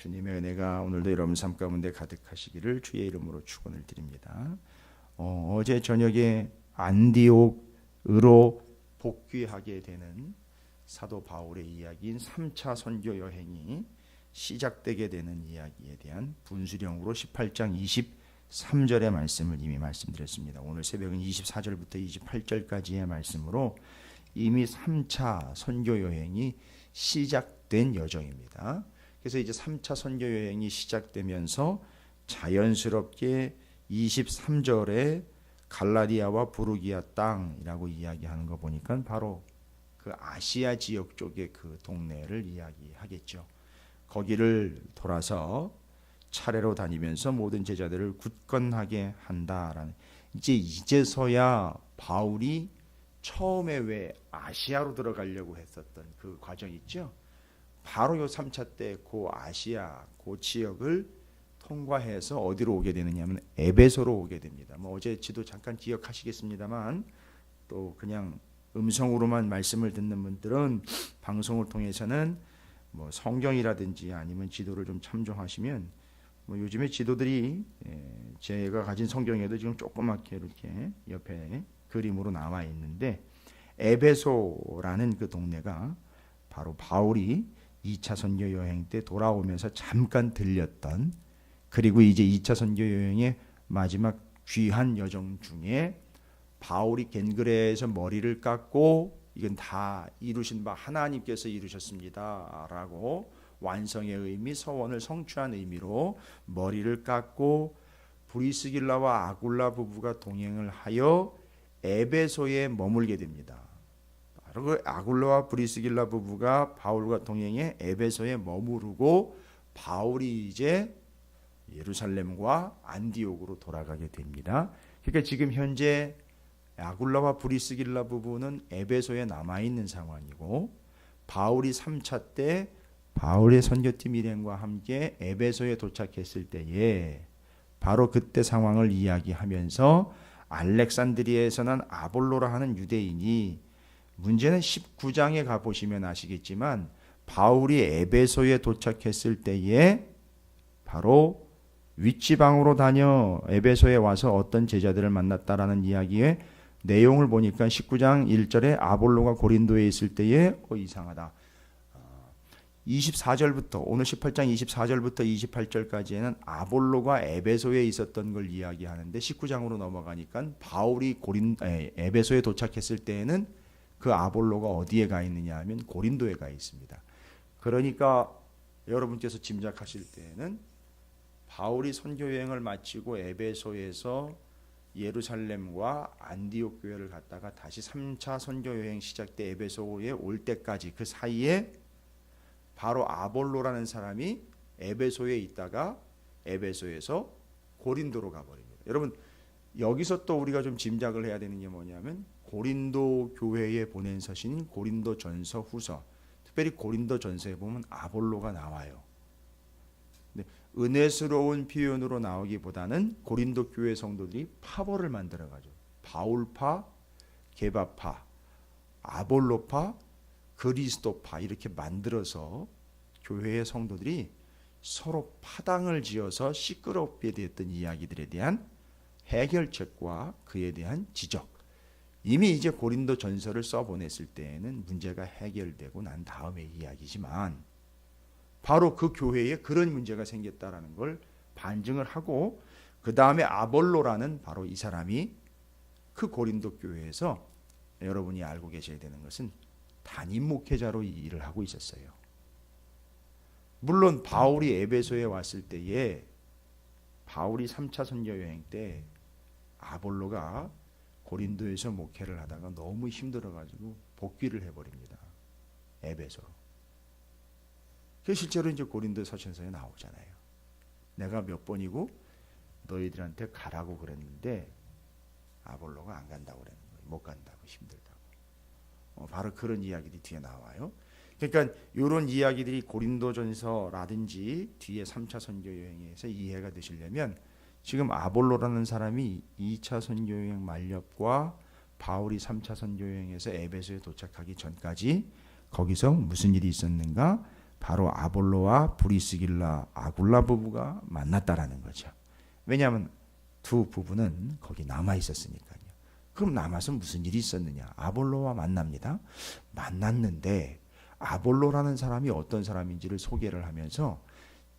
주님의 은혜가 오늘도 여러분 삶 가운데 가득하시기를 주의 이름으로 축원을 드립니다. 어제 저녁에 안디옥으로 복귀하게 되는 사도 바울의 이야기인 3차 선교 여행이 시작되게 되는 이야기에 대한 분수령으로 18장 23절의 말씀을 이미 말씀드렸습니다. 오늘 새벽은 24절부터 28절까지의 말씀으로 이미 3차 선교 여행이 시작된 여정입니다. 그래서 이제 3차 선교 여행이 시작되면서 자연스럽게 23절에 갈라디아와 부르기아 땅이라고 이야기하는 거 보니까 바로 그 아시아 지역 쪽의 그 동네를 이야기하겠죠. 거기를 돌아서 차례로 다니면서 모든 제자들을 굳건하게 한다라는, 이제서야 바울이 처음에 왜 아시아로 들어가려고 했었던 그 과정 있죠. 바로 요 3차 때 그 아시아 그 지역을 통과해서 어디로 오게 되느냐면 에베소로 오게 됩니다. 어제 지도 잠깐 기억하시겠습니다만, 또 그냥 음성으로만 말씀을 듣는 분들은 방송을 통해서는 성경이라든지 아니면 지도를 좀 참조하시면, 요즘에 지도들이 제가 가진 성경에도 지금 조그맣게 이렇게 옆에 그림으로 나와 있는데, 에베소라는 그 동네가 바로 바울이 2차 선교 여행 때 돌아오면서 잠깐 들렸던, 그리고 이제 2차 선교 여행의 마지막 귀한 여정 중에 바울이 겐그레에서 머리를 깎고 이건 다 이루신 바 하나님께서 이루셨습니다 라고 완성의 의미, 서원을 성취한 의미로 머리를 깎고 브리스길라와 아굴라 부부가 동행을 하여 에베소에 머물게 됩니다. 바로 아굴라와 브리스길라 부부가 바울과 동행해 에베소에 머무르고 바울이 이제 예루살렘과 안디옥으로 돌아가게 됩니다. 그러니까 지금 현재 아굴라와 브리스길라 부부는 에베소에 남아있는 상황이고, 바울이 3차 때 바울의 선교팀 일행과 함께 에베소에 도착했을 때에 바로 그때 상황을 이야기하면서 알렉산드리아에서 난 아볼로라 하는 유대인이, 문제는 19장에 가보시면 아시겠지만 바울이 에베소에 도착했을 때에 바로 윗지방으로 다녀 에베소에 와서 어떤 제자들을 만났다라는 이야기의 내용을 보니까 19장 1절에 아볼로가 고린도에 있을 때에 이상하다. 24절부터 오늘 18장 24절부터 28절까지에는 아볼로가 에베소에 있었던 걸 이야기하는데, 19장으로 넘어가니까 바울이 에베소에 도착했을 때에는 그 아볼로가 어디에 가 있느냐 하면 고린도에 가 있습니다. 그러니까 여러분께서 짐작하실 때에는 바울이 선교 여행을 마치고 에베소에서 예루살렘과 안디옥 교회를 갔다가 다시 3차 선교 여행 시작 때 에베소에 올 때까지 그 사이에 바로 아볼로라는 사람이 에베소에 있다가 에베소에서 고린도로 가버립니다. 여러분, 여기서 또 우리가 좀 짐작을 해야 되는 게 뭐냐면, 고린도 교회에 보낸 서신인 고린도 전서 후서, 특별히 고린도 전서에 보면 아볼로가 나와요. 근데 은혜스러운 표현으로 나오기보다는 고린도 교회 성도들이 파벌을 만들어가지고 바울파, 게바파, 아볼로파, 그리스도파 이렇게 만들어서 교회의 성도들이 서로 파당을 지어서 시끄럽게 됐던 이야기들에 대한 해결책과 그에 대한 지적, 이미 이제 고린도 전서를 써보냈을 때에는 문제가 해결되고 난 다음의 이야기지만, 바로 그 교회에 그런 문제가 생겼다라는 걸 반증을 하고, 그 다음에 아볼로라는 바로 이 사람이 그 고린도 교회에서, 여러분이 알고 계셔야 되는 것은 담임 목회자로 일을 하고 있었어요. 물론 바울이 에베소에 왔을 때에, 바울이 3차 선교 여행 때 아볼로가 고린도에서 목회를 하다가 너무 힘들어가지고 복귀를 해버립니다. 에베소로. 그 실제로 이제 고린도 서신서에 나오잖아요. 내가 몇 번이고 너희들한테 가라고 그랬는데 아볼로가 안 간다고 그랬는 거예요. 못 간다고, 힘들다고. 바로 그런 이야기들이 뒤에 나와요. 그러니까 이런 이야기들이 고린도전서라든지 뒤에 3차 선교 여행에서 이해가 되시려면, 지금 아볼로라는 사람이 2차 선교 여행 만렵과 바울이 3차 선교 여행에서 에베소에 도착하기 전까지 거기서 무슨 일이 있었는가, 바로 아볼로와 브리스길라 아굴라 부부가 만났다라는 거죠. 왜냐하면 두 부부는 거기 남아 있었으니까요. 그럼 남아서 무슨 일이 있었느냐? 아볼로와 만납니다. 만났는데 아볼로라는 사람이 어떤 사람인지를 소개를 하면서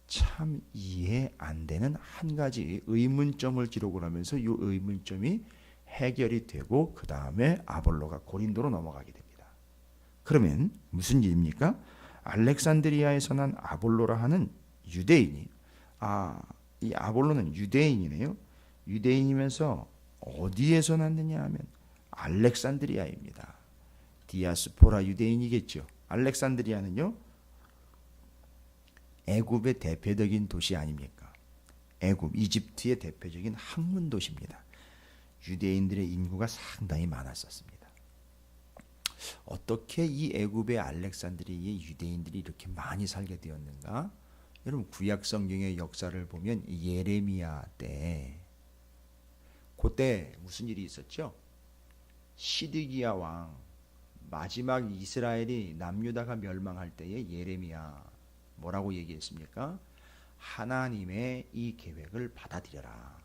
참 이해 안 되는 한 가지 의문점을 기록을 하면서 이 의문점이 해결이 되고 그 다음에 아볼로가 고린도로 넘어가게 됩니다. 그러면 무슨 일입니까? 알렉산드리아에서 난 아볼로라 하는 유대인이 이 아볼로는 유대인이네요. 유대인이면서 어디에서 났느냐 하면 알렉산드리아입니다. 디아스포라 유대인이겠죠. 알렉산드리아는요, 애굽의 대표적인 도시 아닙니까? 애굽, 이집트의 대표적인 학문 도시입니다. 유대인들의 인구가 상당히 많았었습니다. 어떻게 이 애굽의 알렉산드리아의 유대인들이 이렇게 많이 살게 되었는가? 여러분 구약 성경의 역사를 보면 예레미야 때 그때 무슨 일이 있었죠? 시드기야 왕 마지막 이스라엘이 남유다가 멸망할 때에 예레미야 뭐라고 얘기했습니까? 하나님의 이 계획을 받아들여라.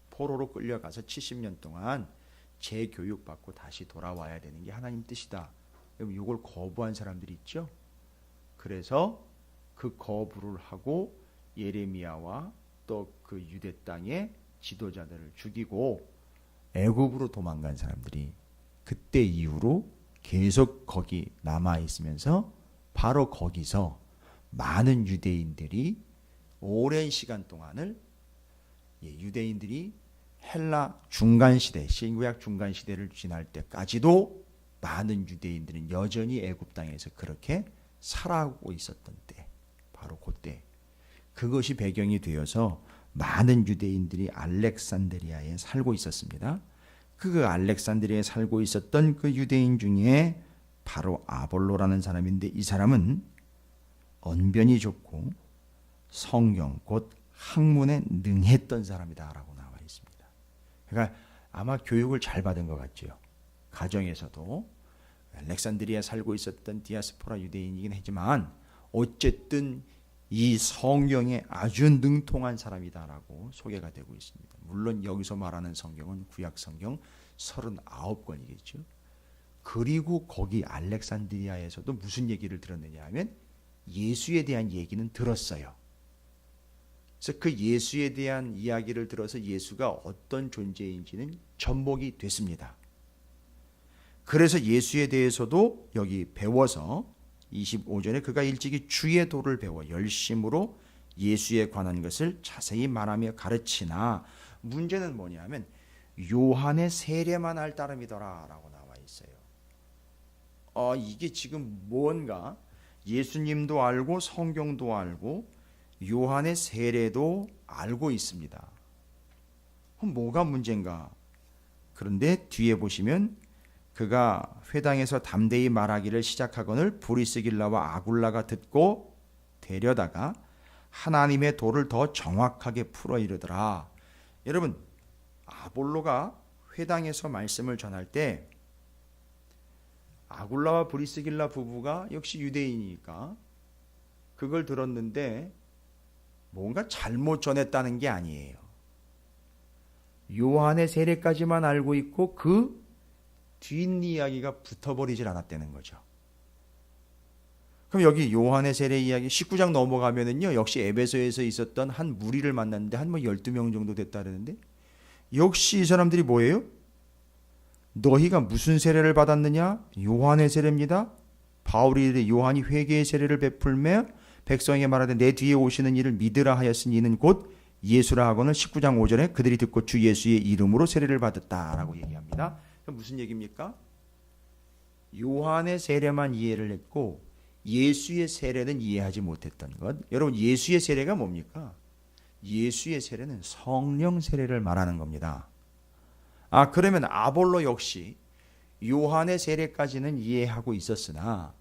포로로 끌려가서 70년 동안 재교육받고 다시 돌아와야 되는 게 하나님 뜻이다. 이걸 거부한 사람들이 있죠. 그래서 그 거부를 하고 예레미야와 또 그 유대 땅의 지도자들을 죽이고 애굽으로 도망간 사람들이 그때 이후로 계속 거기 남아 있으면서 바로 거기서 많은 유대인들이 오랜 시간 동안을 유대인들이 헬라 중간시대, 신구약 중간시대를 지날 때까지도 많은 유대인들은 여전히 애굽 땅에서 그렇게 살아오고 있었던 때, 바로 그때 그것이 배경이 되어서 많은 유대인들이 알렉산드리아에 살고 있었습니다. 그 알렉산드리아에 살고 있었던 그 유대인 중에 바로 아볼로라는 사람인데 이 사람은 언변이 좋고 성경 곧 학문에 능했던 사람이다라고 나와 있습니다. 그러니까 아마 교육을 잘 받은 것 같죠. 가정에서도 알렉산드리아에 살고 있었던 디아스포라 유대인이긴 하지만 어쨌든 이 성경에 아주 능통한 사람이다라고 소개가 되고 있습니다. 물론 여기서 말하는 성경은 구약 성경 39권이겠죠. 그리고 거기 알렉산드리아에서도 무슨 얘기를 들었느냐 하면 예수에 대한 얘기는 들었어요. 그래서 그 예수에 대한 이야기를 들어서 예수가 어떤 존재인지는 접목이 됐습니다. 그래서 예수에 대해서도 여기 배워서 25절에 그가 일찍이 주의 도를 배워 열심으로 예수에 관한 것을 자세히 말하며 가르치나 문제는 뭐냐면 요한의 세례만 할 따름이더라 라고 나와 있어요. 이게 지금 뭔가 예수님도 알고 성경도 알고 요한의 세례도 알고 있습니다. 그럼 뭐가 문제인가? 그런데 뒤에 보시면 그가 회당에서 담대히 말하기를 시작하거늘 브리스길라와 아굴라가 듣고 데려다가 하나님의 도를 더 정확하게 풀어 이르더라. 여러분 아볼로가 회당에서 말씀을 전할 때 아굴라와 브리스길라 부부가 역시 유대인이니까 그걸 들었는데 뭔가 잘못 전했다는 게 아니에요. 요한의 세례까지만 알고 있고 그 뒷이야기가 붙어버리질 않았다는 거죠. 그럼 여기 요한의 세례 이야기 19장 넘어가면은요, 역시 에베소에서 있었던 한 무리를 만났는데 한 12명 정도 됐다는데 역시 이 사람들이 뭐예요? 너희가 무슨 세례를 받았느냐? 요한의 세례입니다. 바울이 이르되 요한이 회개의 세례를 베풀며 백성에게 말하되 내 뒤에 오시는 이를 믿으라 하였으니 이는 곧 예수라 하고는 19장 5절에 그들이 듣고 주 예수의 이름으로 세례를 받았다라고 얘기합니다. 무슨 얘기입니까? 요한의 세례만 이해를 했고 예수의 세례는 이해하지 못했던 것. 여러분 예수의 세례가 뭡니까? 예수의 세례는 성령 세례를 말하는 겁니다. 그러면 아볼로 역시 요한의 세례까지는 이해하고 있었으나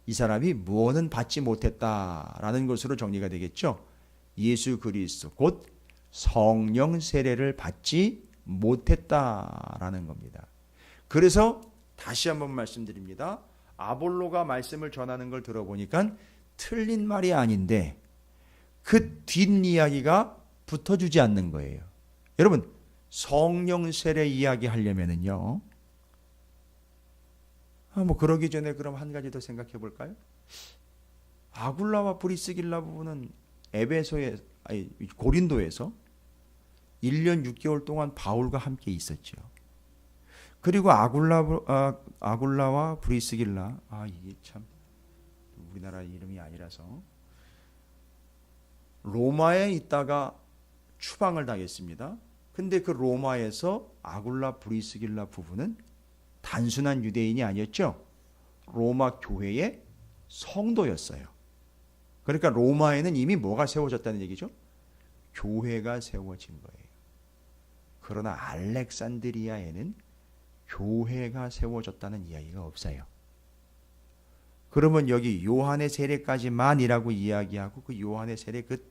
이 사람이 무엇은 받지 못했다라는 것으로 정리가 되겠죠. 예수 그리스도 곧 성령 세례를 받지 못했다라는 겁니다. 그래서 다시 한번 말씀드립니다. 아볼로가 말씀을 전하는 걸 들어보니까 틀린 말이 아닌데 그 뒷이야기가 붙어주지 않는 거예요. 여러분, 성령 세례 이야기 하려면은요, 뭐 그러기 전에 그럼 한 가지 더 생각해 볼까요? 아굴라와 브리스길라 부부는 고린도에서 1년 6개월 동안 바울과 함께 있었죠. 그리고 아굴라와 브리스길라, 이게 참 우리나라 이름이 아니라서, 로마에 있다가 추방을 당했습니다. 근데 그 로마에서 아굴라 브리스길라 부부는 단순한 유대인이 아니었죠. 로마 교회의 성도였어요. 그러니까 로마에는 이미 뭐가 세워졌다는 얘기죠? 교회가 세워진 거예요. 그러나 알렉산드리아에는 교회가 세워졌다는 이야기가 없어요. 그러면 여기 요한의 세례까지만이라고 이야기하고 그 요한의 세례 그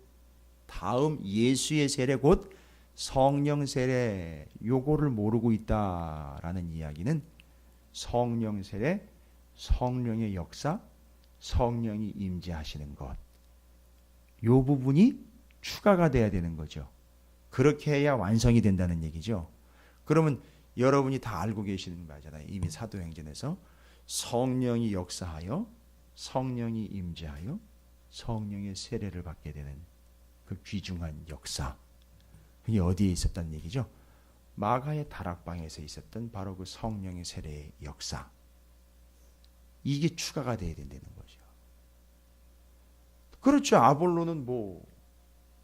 다음 예수의 세례 곧 성령 세례 요거를 모르고 있다라는 이야기는 성령 세례, 성령의 역사, 성령이 임재하시는 것, 요 부분이 추가가 돼야 되는 거죠. 그렇게 해야 완성이 된다는 얘기죠. 그러면 여러분이 다 알고 계시는 거잖아요. 이미 사도행전에서 성령이 역사하여 성령이 임재하여 성령의 세례를 받게 되는 그 귀중한 역사, 그게 어디에 있었다는 얘기죠? 마가의 다락방에서 있었던 바로 그 성령의 세례의 역사, 이게 추가가 돼야 된다는 거죠. 그렇죠. 아볼로는 뭐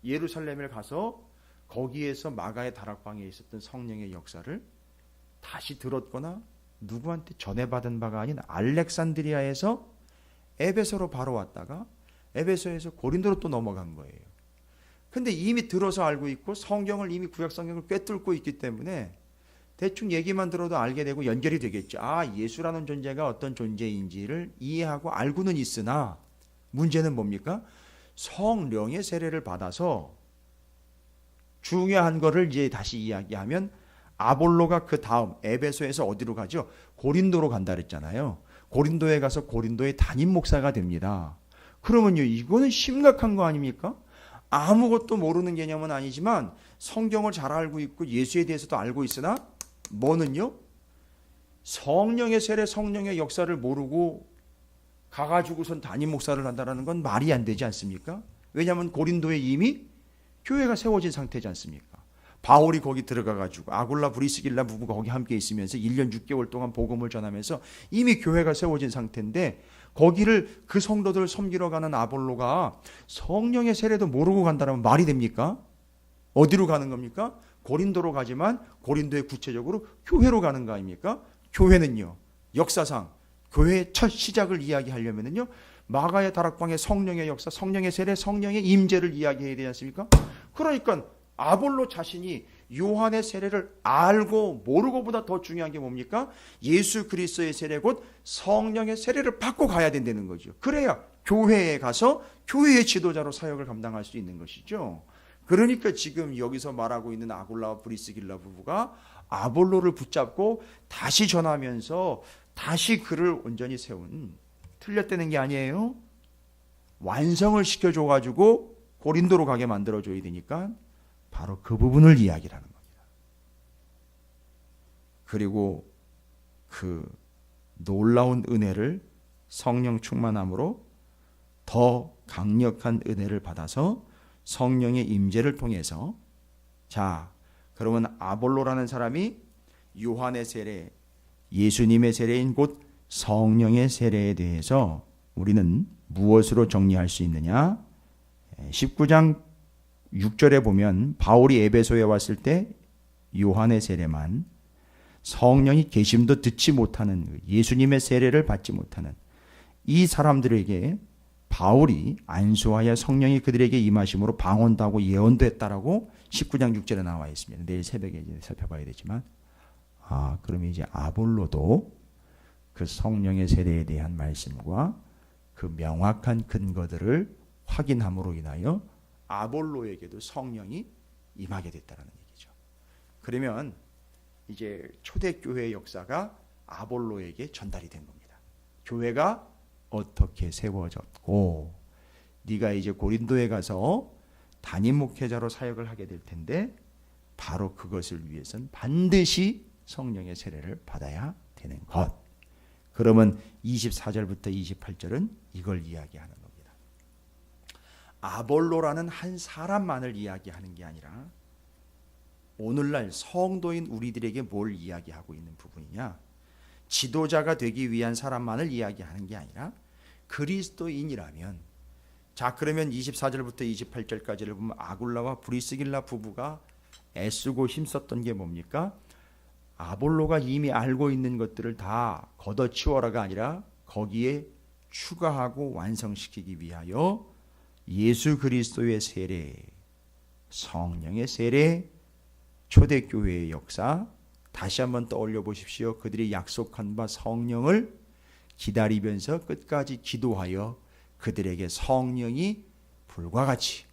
예루살렘에 가서 거기에서 마가의 다락방에 있었던 성령의 역사를 다시 들었거나 누구한테 전해받은 바가 아닌 알렉산드리아에서 에베소로 바로 왔다가 에베소에서 고린도로 또 넘어간 거예요. 근데 이미 들어서 알고 있고 성경을 이미 구약 성경을 꿰뚫고 있기 때문에 대충 얘기만 들어도 알게 되고 연결이 되겠죠. 예수라는 존재가 어떤 존재인지를 이해하고 알고는 있으나 문제는 뭡니까? 성령의 세례를 받아서 중요한 거를 이제 다시 이야기하면 아볼로가 그 다음 에베소에서 어디로 가죠? 고린도로 간다 그랬잖아요. 고린도에 가서 고린도의 담임 목사가 됩니다. 그러면요, 이거는 심각한 거 아닙니까? 아무것도 모르는 개념은 아니지만 성경을 잘 알고 있고 예수에 대해서도 알고 있으나 뭐는요? 성령의 세례, 성령의 역사를 모르고 가가지고선 담임 목사를 한다는 건 말이 안 되지 않습니까? 왜냐하면 고린도에 이미 교회가 세워진 상태지 않습니까? 바울이 거기 들어가가지고 아굴라 브리스길라 부부가 거기 함께 있으면서 1년 6개월 동안 복음을 전하면서 이미 교회가 세워진 상태인데 거기를 그 성도들을 섬기러 가는 아볼로가 성령의 세례도 모르고 간다면 말이 됩니까? 어디로 가는 겁니까? 고린도로 가지만 고린도에 구체적으로 교회로 가는 거 아닙니까? 교회는요, 역사상 교회의 첫 시작을 이야기하려면요, 마가의 다락방의 성령의 역사, 성령의 세례, 성령의 임재를 이야기해야 되지 않습니까? 그러니까 아볼로 자신이 요한의 세례를 알고 모르고보다 더 중요한 게 뭡니까? 예수 그리스도의 세례 곧 성령의 세례를 받고 가야 된다는 거죠. 그래야 교회에 가서 교회의 지도자로 사역을 감당할 수 있는 것이죠. 그러니까 지금 여기서 말하고 있는 아굴라와 브리스길라 부부가 아볼로를 붙잡고 다시 전하면서 다시 그를 온전히 세운, 틀렸다는 게 아니에요. 완성을 시켜줘가지고 고린도로 가게 만들어줘야 되니까 바로 그 부분을 이야기를 하는 겁니다. 그리고 그 놀라운 은혜를 성령 충만함으로 더 강력한 은혜를 받아서 성령의 임재를 통해서, 자, 그러면 아볼로라는 사람이 요한의 세례, 예수님의 세례인 곧 성령의 세례에 대해서 우리는 무엇으로 정리할 수 있느냐? 19장 6절에 보면 바울이 에베소에 왔을 때 요한의 세례만, 성령이 계심도 듣지 못하는, 예수님의 세례를 받지 못하는 이 사람들에게 바울이 안수하여 성령이 그들에게 임하심으로 방언도 하고 예언도 했다라고 19장 6절에 나와 있습니다. 내일 새벽에 이제 살펴봐야 되지만, 그럼 이제 아볼로도 그 성령의 세례에 대한 말씀과 그 명확한 근거들을 확인함으로 인하여 아볼로에게도 성령이 임하게 됐다는 얘기죠. 그러면 이제 초대교회의 역사가 아볼로에게 전달이 된 겁니다. 교회가 어떻게 세워졌고 네가 이제 고린도에 가서 담임 목회자로 사역을 하게 될 텐데 바로 그것을 위해서는 반드시 성령의 세례를 받아야 되는 것. 그러면 24절부터 28절은 이걸 이야기하는 겁니다. 아볼로라는 한 사람만을 이야기하는 게 아니라 오늘날 성도인 우리들에게 뭘 이야기하고 있는 부분이냐? 지도자가 되기 위한 사람만을 이야기하는 게 아니라 그리스도인이라면, 자 그러면 24절부터 28절까지를 보면 아굴라와 브리스길라 부부가 애쓰고 힘썼던 게 뭡니까? 아볼로가 이미 알고 있는 것들을 다 걷어치워라가 아니라 거기에 추가하고 완성시키기 위하여 예수 그리스도의 세례, 성령의 세례, 초대교회의 역사, 다시 한번 떠올려 보십시오. 그들이 약속한 바 성령을 기다리면서 끝까지 기도하여 그들에게 성령이 불과 같이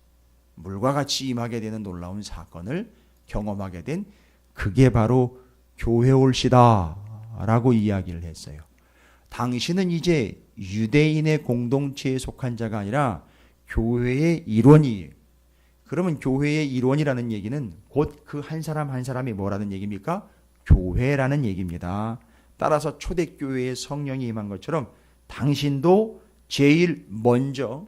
물과 같이 임하게 되는 놀라운 사건을 경험하게 된, 그게 바로 교회 올시다 라고 이야기를 했어요. 당신은 이제 유대인의 공동체에 속한 자가 아니라 교회의 일원이에요. 그러면 교회의 일원이라는 얘기는 곧 그 한 사람 한 사람이 뭐라는 얘기입니까? 교회라는 얘기입니다. 따라서 초대교회에 성령이 임한 것처럼 당신도 제일 먼저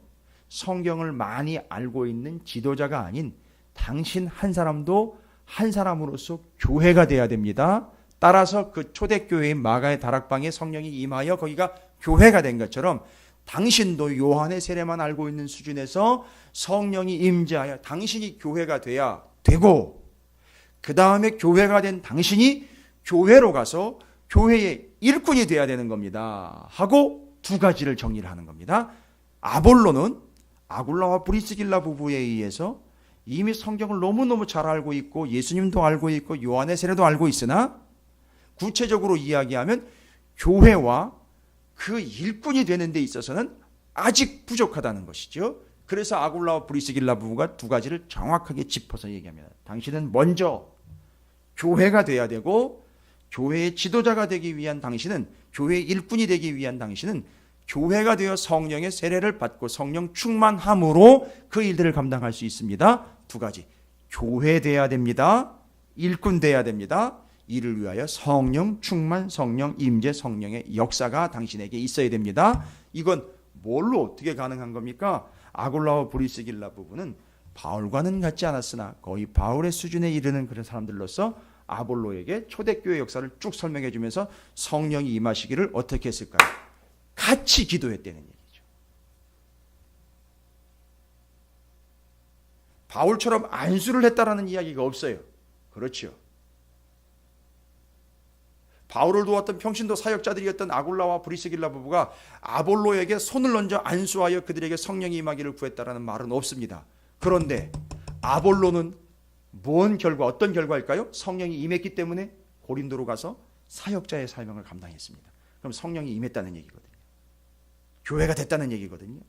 성경을 많이 알고 있는 지도자가 아닌 당신 한 사람도 한 사람으로서 교회가 돼야 됩니다. 따라서 그 초대교회인 마가의 다락방에 성령이 임하여 거기가 교회가 된 것처럼 당신도 요한의 세례만 알고 있는 수준에서 성령이 임재하여 당신이 교회가 돼야 되고, 그 다음에 교회가 된 당신이 교회로 가서 교회의 일꾼이 돼야 되는 겁니다 하고 두 가지를 정리를 하는 겁니다. 아볼로는 아굴라와 브리스길라 부부에 의해서 이미 성경을 너무너무 잘 알고 있고 예수님도 알고 있고 요한의 세례도 알고 있으나 구체적으로 이야기하면 교회와 그 일꾼이 되는 데 있어서는 아직 부족하다는 것이죠. 그래서 아굴라와 브리스길라 부부가 두 가지를 정확하게 짚어서 얘기합니다. 당신은 먼저 교회가 돼야 되고, 교회의 지도자가 되기 위한 당신은, 교회의 일꾼이 되기 위한 당신은 교회가 되어 성령의 세례를 받고 성령 충만함으로 그 일들을 감당할 수 있습니다. 두 가지. 교회 돼야 됩니다. 일꾼 돼야 됩니다. 이를 위하여 성령 충만, 성령 임재, 성령의 역사가 당신에게 있어야 됩니다. 이건 뭘로 어떻게 가능한 겁니까? 아굴라와 브리스길라 부부는 바울과는 같지 않았으나 거의 바울의 수준에 이르는 그런 사람들로서 아볼로에게 초대교회 역사를 쭉 설명해 주면서 성령이 임하시기를 어떻게 했을까요? 같이 기도했다는 얘기죠. 바울처럼 안수를 했다라는 이야기가 없어요. 그렇죠. 바울을 도왔던 평신도 사역자들이었던 아굴라와 브리스길라 부부가 아볼로에게 손을 얹어 안수하여 그들에게 성령이 임하기를 구했다라는 말은 없습니다. 그런데 아볼로는 뭔 결과, 어떤 결과일까요? 성령이 임했기 때문에 고린도로 가서 사역자의 사명을 감당했습니다. 그럼 성령이 임했다는 얘기거든요. 교회가 됐다는 얘기거든요.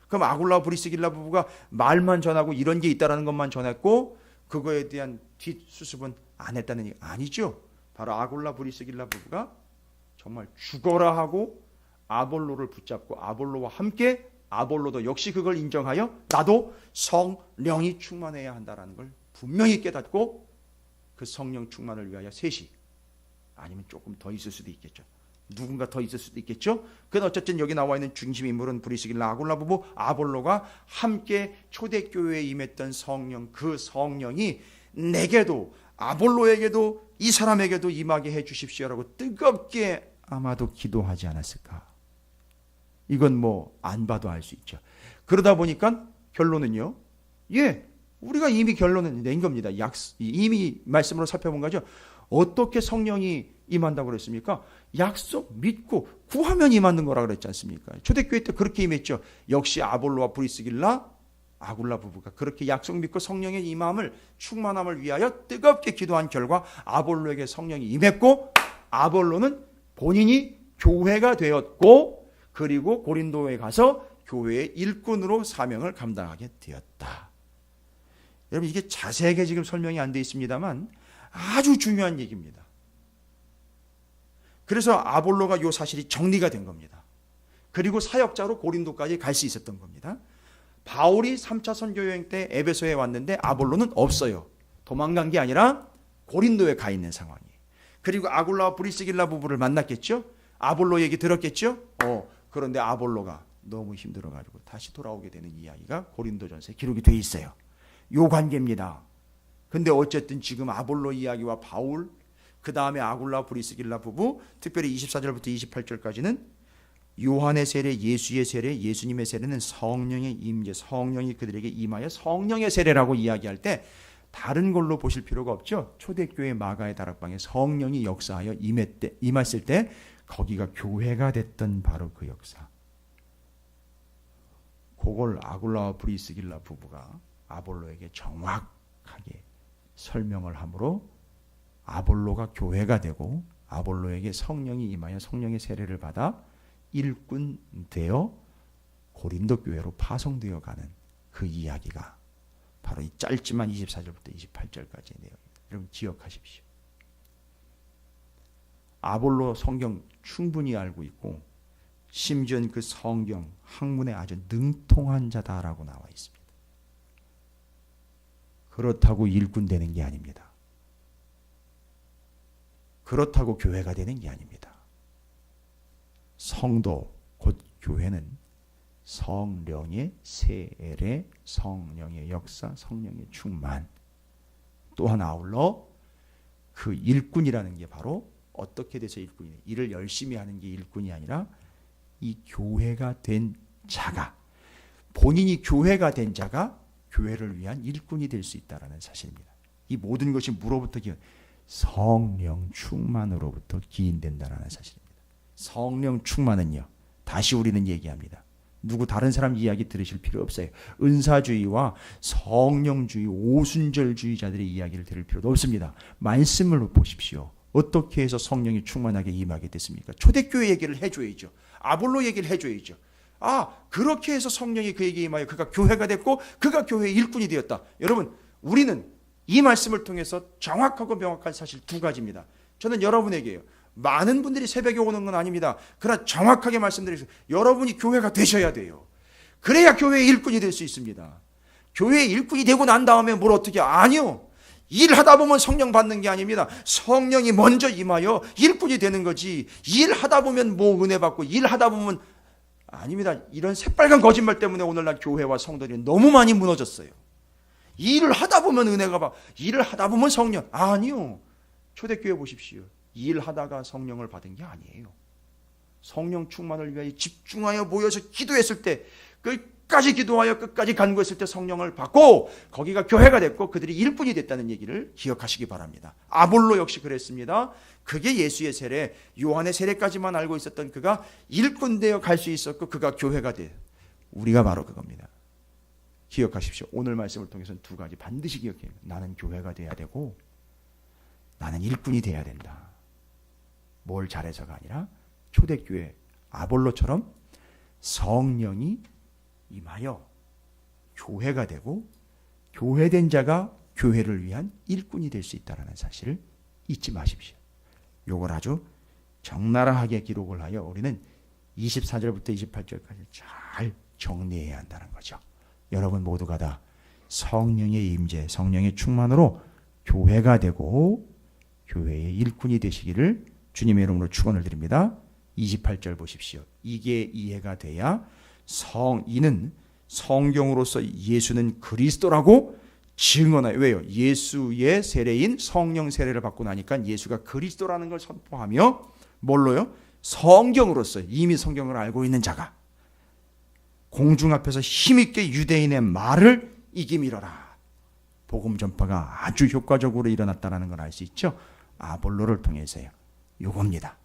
그럼 아굴라와 브리스길라 부부가 말만 전하고 이런 게 있다는 것만 전했고 그거에 대한 뒷수습은 안 했다는 얘기 아니죠. 바로 아굴라 브리스길라 부부가 정말 죽어라 하고 아볼로를 붙잡고 아볼로와 함께, 아볼로도 역시 그걸 인정하여 나도 성령이 충만해야 한다는 걸 분명히 깨닫고 그 성령 충만을 위하여 셋이, 아니면 조금 더 있을 수도 있겠죠. 누군가 더 있을 수도 있겠죠. 그건 어쨌든 여기 나와 있는 중심 인물은 브리스길라 아굴라 부부, 아볼로가 함께 초대교회에 임했던 성령, 그 성령이 내게도 아볼로에게도 이 사람에게도 임하게 해 주십시오라고 뜨겁게 아마도 기도하지 않았을까. 이건 뭐 안 봐도 알 수 있죠. 그러다 보니까 결론은요, 우리가 이미 결론은 낸 겁니다. 이미 말씀으로 살펴본 거죠. 어떻게 성령이 임한다고 그랬습니까? 약속 믿고 구하면 임하는 거라 그랬지 않습니까? 초대교회 때 그렇게 임했죠. 역시 아볼로와 브리스길라 아굴라 부부가 그렇게 약속 믿고 성령의 임함을, 충만함을 위하여 뜨겁게 기도한 결과 아볼로에게 성령이 임했고, 아볼로는 본인이 교회가 되었고, 그리고 고린도에 가서 교회의 일꾼으로 사명을 감당하게 되었다. 여러분, 이게 자세하게 지금 설명이 안 돼 있습니다만 아주 중요한 얘기입니다. 그래서 아볼로가 이 사실이 정리가 된 겁니다. 그리고 사역자로 고린도까지 갈 수 있었던 겁니다. 바울이 3차 선교 여행 때 에베소에 왔는데 아볼로는 없어요. 도망간 게 아니라 고린도에 가 있는 상황이에요. 그리고 아굴라와 브리스길라 부부를 만났겠죠. 아볼로 얘기 들었겠죠. 그런데 아볼로가 너무 힘들어가지고 다시 돌아오게 되는 이야기가 고린도전서에 기록이 돼 있어요. 요 관계입니다. 근데 어쨌든 지금 아볼로 이야기와 바울, 그 다음에 아굴라 브리스길라 부부, 특별히 24절부터 28절까지는 요한의 세례, 예수의 세례, 예수님의 세례는 성령의 임재, 성령이 그들에게 임하여 성령의 세례라고 이야기할 때 다른 걸로 보실 필요가 없죠. 초대교회 마가의 다락방에 성령이 역사하여 임했을 때 거기가 교회가 됐던 바로 그 역사. 그걸 아굴라와 브리스길라 부부가 아볼로에게 정확하게 설명을 함으로 아볼로가 교회가 되고 아볼로에게 성령이 임하여 성령의 세례를 받아 일꾼 되어 고린도 교회로 파송되어 가는 그 이야기가 바로 이 짧지만 24절부터 28절까지의 내용입니다. 여러분 기억하십시오. 아볼로 성경 충분히 알고 있고 심지어 그 성경 학문에 아주 능통한 자다라고 나와 있습니다. 그렇다고 일꾼 되는 게 아닙니다. 그렇다고 교회가 되는 게 아닙니다. 성도 곧 교회는 성령의 세례, 성령의 역사, 성령의 충만, 또한 아울러 그 일꾼이라는 게 바로 어떻게 돼서 일꾼이냐, 일을 열심히 하는 게 일꾼이 아니라 이 교회가 된 자가, 본인이 교회가 된 자가 교회를 위한 일꾼이 될 수 있다는 사실입니다. 이 모든 것이 무로부터 기인, 성령 충만으로부터 기인된다는 사실입니다. 성령 충만은요, 다시 우리는 얘기합니다. 누구 다른 사람 이야기 들으실 필요 없어요. 은사주의와 성령주의, 오순절주의자들의 이야기를 들을 필요도 없습니다. 말씀을 보십시오. 어떻게 해서 성령이 충만하게 임하게 됐습니까? 초대교회 얘기를 해줘야죠. 아볼로 얘기를 해줘야죠. 그렇게 해서 성령이 그에게 임하여 그가 교회가 됐고 그가 교회의 일꾼이 되었다. 여러분, 우리는 이 말씀을 통해서 정확하고 명확한 사실 두 가지입니다. 저는 여러분에게요, 많은 분들이 새벽에 오는 건 아닙니다. 그러나 정확하게 말씀드리겠습니다. 여러분이 교회가 되셔야 돼요. 그래야 교회의 일꾼이 될 수 있습니다. 교회의 일꾼이 되고 난 다음에 뭘 어떻게, 아니요. 일하다 보면 성령 받는 게 아닙니다. 성령이 먼저 임하여 일꾼이 되는 거지. 일하다 보면 뭐 은혜 받고 일하다 보면, 아닙니다. 이런 새빨간 거짓말 때문에 오늘날 교회와 성도들이 너무 많이 무너졌어요. 일을 하다 보면 은혜가 받고 일을 하다 보면 성령, 아니요. 초대교회 보십시오. 일하다가 성령을 받은 게 아니에요. 성령 충만을 위하여 집중하여 모여서 기도했을 때, 끝까지 기도하여 끝까지 간구했을 때 성령을 받고 거기가 교회가 됐고 그들이 일꾼이 됐다는 얘기를 기억하시기 바랍니다. 아볼로 역시 그랬습니다. 그게 예수의 세례, 요한의 세례까지만 알고 있었던 그가 일꾼 되어 갈 수 있었고 그가 교회가 돼. 우리가 바로 그겁니다. 기억하십시오. 오늘 말씀을 통해서는 두 가지 반드시 기억해요. 나는 교회가 돼야 되고 나는 일꾼이 돼야 된다. 뭘 잘해서가 아니라 초대교회 아볼로처럼 성령이 임하여 교회가 되고 교회된 자가 교회를 위한 일꾼이 될 수 있다는 사실을 잊지 마십시오. 이걸 아주 적나라하게 기록을 하여 우리는 24절부터 28절까지 잘 정리해야 한다는 거죠. 여러분 모두가 다 성령의 임재, 성령의 충만으로 교회가 되고 교회의 일꾼이 되시기를 주님의 이름으로 축원을 드립니다. 28절 보십시오. 이게 이해가 돼야 이는 성경으로서 예수는 그리스도라고 증언하여, 왜요? 예수의 세례인 성령 세례를 받고 나니까 예수가 그리스도라는 걸 선포하며 뭘로요? 성경으로서 이미 성경을 알고 있는 자가 공중 앞에서 힘있게 유대인의 말을 이기밀어라. 복음 전파가 아주 효과적으로 일어났다는 걸 알 수 있죠. 아볼로를 통해서요. 요겁니다.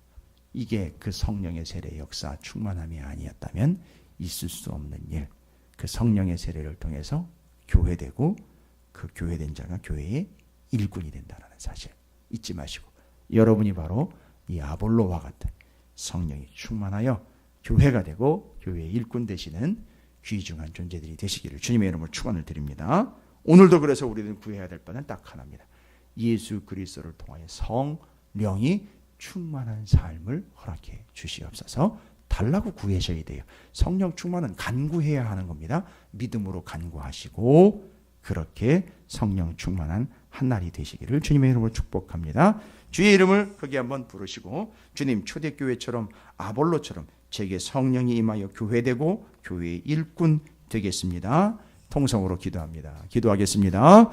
이게 그 성령의 세례 역사 충만함이 아니었다면 있을 수 없는 일. 그 성령의 세례를 통해서 교회되고 그 교회된 자가 교회의 일꾼이 된다는 사실 잊지 마시고, 여러분이 바로 이 아볼로와 같은 성령이 충만하여 교회가 되고 교회의 일꾼 되시는 귀중한 존재들이 되시기를 주님의 이름으로 축원을 드립니다. 오늘도 그래서 우리는 구해야 될 바는 딱 하나입니다. 예수 그리스도를 통하여 성령이 충만한 삶을 허락해 주시옵소서. 달라고 구하셔야 돼요. 성령 충만은 간구해야 하는 겁니다. 믿음으로 간구하시고 그렇게 성령 충만한 한 날이 되시기를 주님의 이름으로 축복합니다. 주의 이름을 크게 한번 부르시고 주님 초대교회처럼 아볼로처럼 제게 성령이 임하여 교회되고 교회의 일꾼 되겠습니다. 통성으로 기도합니다. 기도하겠습니다.